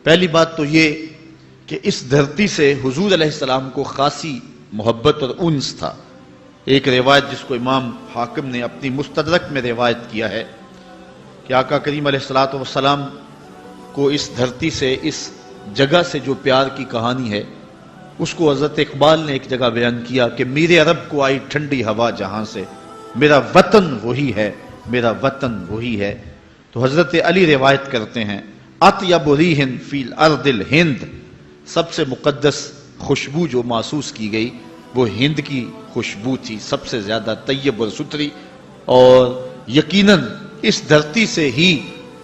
پہلی بات تو یہ کہ اس دھرتی سے حضور علیہ السلام کو خاصی محبت اور انس تھا۔ ایک روایت جس کو امام حاکم نے اپنی مستدرک میں روایت کیا ہے کہ آقا کریم علیہ السلام کو اس دھرتی سے، اس جگہ سے جو پیار کی کہانی ہے اس کو حضرت اقبال نے ایک جگہ بیان کیا کہ میرے عرب کو آئی ٹھنڈی ہوا جہاں سے، میرا وطن وہی ہے، میرا وطن وہی ہے۔ تو حضرت علی روایت کرتے ہیں اطیب ریح فی الارض الہند، سب سے مقدس خوشبو جو محسوس کی گئی وہ ہند کی خوشبو تھی، سب سے زیادہ طیب اور ستھری، اور یقیناً اس دھرتی سے ہی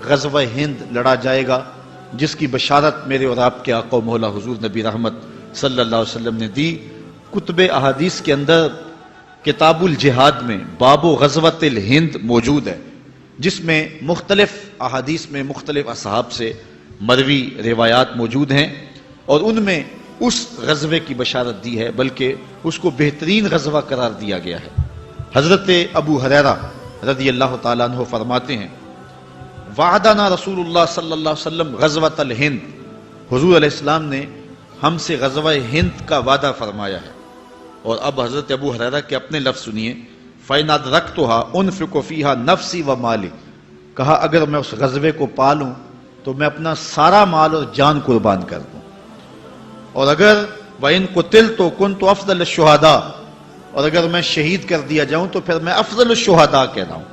غزوہ ہند لڑا جائے گا جس کی بشارت میرے اور آپ کے آقا و مولا حضور نبی رحمت صلی اللہ علیہ وسلم نے دی۔ کتب احادیث کے اندر کتاب الجہاد میں باب غزوۃ الہند موجود ہے، جس میں مختلف احادیث میں مختلف اصحاب سے مروی روایات موجود ہیں، اور ان میں اس غزوے کی بشارت دی ہے، بلکہ اس کو بہترین غزوہ قرار دیا گیا ہے۔ حضرت ابو ہریرہ رضی اللہ تعالیٰ عنہ فرماتے ہیں وعدنا رسول اللہ صلی اللہ علیہ وسلم غزوۃ الہند، حضور علیہ السلام نے ہم سے غزوہ ہند کا وعدہ فرمایا ہے۔ اور اب حضرت ابو ہریرہ کے اپنے لفظ سنیے، فَإِنْ أَدْرَكْتُهَا أُنْفِقُ فِيهَا نَفْسِي وَمَالِي، کہا اگر میں اس غزوے کو پالوں تو میں اپنا سارا مال اور جان قربان کر دوں، اور اگر وَإِنْ قُتِلْتُ كُنْتُ أَفْضَلَ الشُّهَدَاء، اور اگر میں شہید کر دیا جاؤں تو پھر میں افضل الشہداء کہتا ہوں۔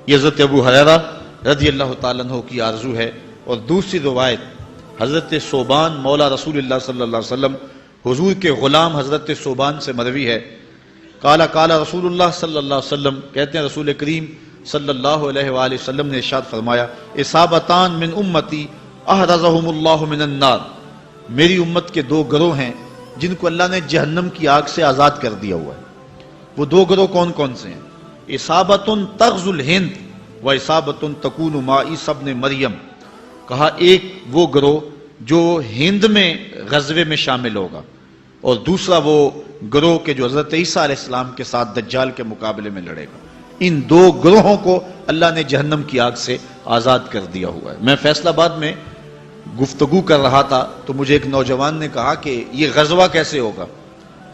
یہ حضرت ابو ہریرہ رضی اللہ تعالیٰ عنہ کی آرزو ہے۔ اور دوسری روایت حضرت ثوبان مولا رسول اللہ صلی اللہ علیہ وسلم، حضور کے غلام حضرت ثوبان سے مروی ہے، قال قال رسول اللہ صلی اللہ علیہ وسلم، کہتے ہیں رسول کریم صلی اللہ علیہ وآلہ وسلم نے ارشاد فرمایا اصابتان من امتی احرزہم اللہ من النار، میری امت کے دو گروہ ہیں جن کو اللہ نے جہنم کی آگ سے آزاد کر دیا ہوا ہے۔ وہ دو گروہ کون کون سے ہیں؟ اصابت تغزو الہند و اصابت تکون مع عیسی ابن مریم، کہا ایک وہ گروہ جو ہند میں غزوے میں شامل ہوگا، اور دوسرا وہ گروہ کے جو حضرت عیسیٰ علیہ السلام کے ساتھ دجال کے مقابلے میں لڑے گا۔ ان دو گروہوں کو اللہ نے جہنم کی آگ سے آزاد کر دیا ہوا ہے۔ میں فیصل آباد میں گفتگو کر رہا تھا تو مجھے ایک نوجوان نے کہا کہ یہ غزوہ کیسے ہوگا؟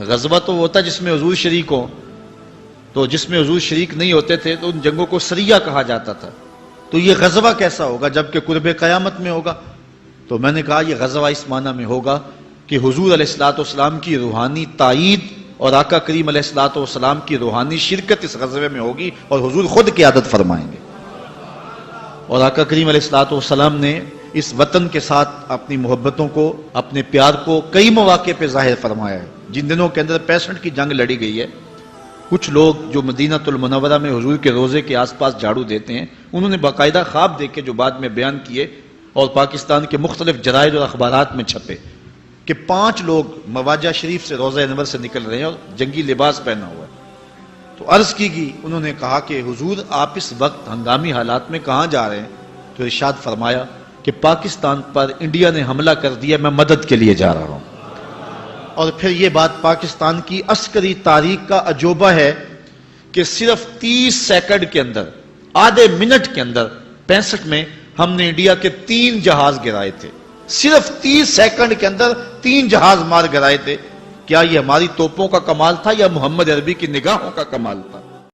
غزوہ تو ہوتا جس میں حضور شریک ہو، تو جس میں حضور شریک نہیں ہوتے تھے تو ان جنگوں کو سریہ کہا جاتا تھا، تو یہ غزوہ کیسا ہوگا جبکہ قرب قیامت میں ہوگا؟ تو میں نے کہا یہ غزوہ اس معنی میں ہوگا کہ حضور علیہ السلام کی روحانی تائید اور آقا کریم علیہ السلام کی روحانی شرکت اس غزوے میں ہوگی، اور حضور خود قیادت فرمائیں گے۔ اور آقا کریم علیہ السلام نے اس وطن کے ساتھ اپنی محبتوں کو، اپنے پیار کو کئی مواقع پہ ظاہر فرمایا ہے۔ جن دنوں کے اندر 65 کی جنگ لڑی گئی ہے، کچھ لوگ جو مدینہ المنورہ میں حضور کے روزے کے آس پاس جھاڑو دیتے ہیں، انہوں نے باقاعدہ خواب دیکھے جو بعد میں بیان کیے اور پاکستان کے مختلف جرائد اور اخبارات میں چھپے کہ 5 لوگ مواجہ شریف سے روضہ انور سے نکل رہے ہیں اور جنگی لباس پہنا ہوا ہے۔ تو عرض کی گئی، انہوں نے کہا کہ حضور آپ اس وقت ہنگامی حالات میں کہاں جا رہے ہیں؟ تو ارشاد فرمایا کہ پاکستان پر انڈیا نے حملہ کر دیا، میں مدد کے لیے جا رہا ہوں۔ اور پھر یہ بات پاکستان کی عسکری تاریخ کا عجوبہ ہے کہ صرف 30 سیکنڈ کے اندر، آدھے منٹ کے اندر 65 میں ہم نے انڈیا کے 3 جہاز گرائے تھے۔ صرف 30 سیکنڈ کے اندر 3 جہاز مار گرائے تھے۔ کیا یہ ہماری توپوں کا کمال تھا یا محمد عربی کی نگاہوں کا کمال تھا؟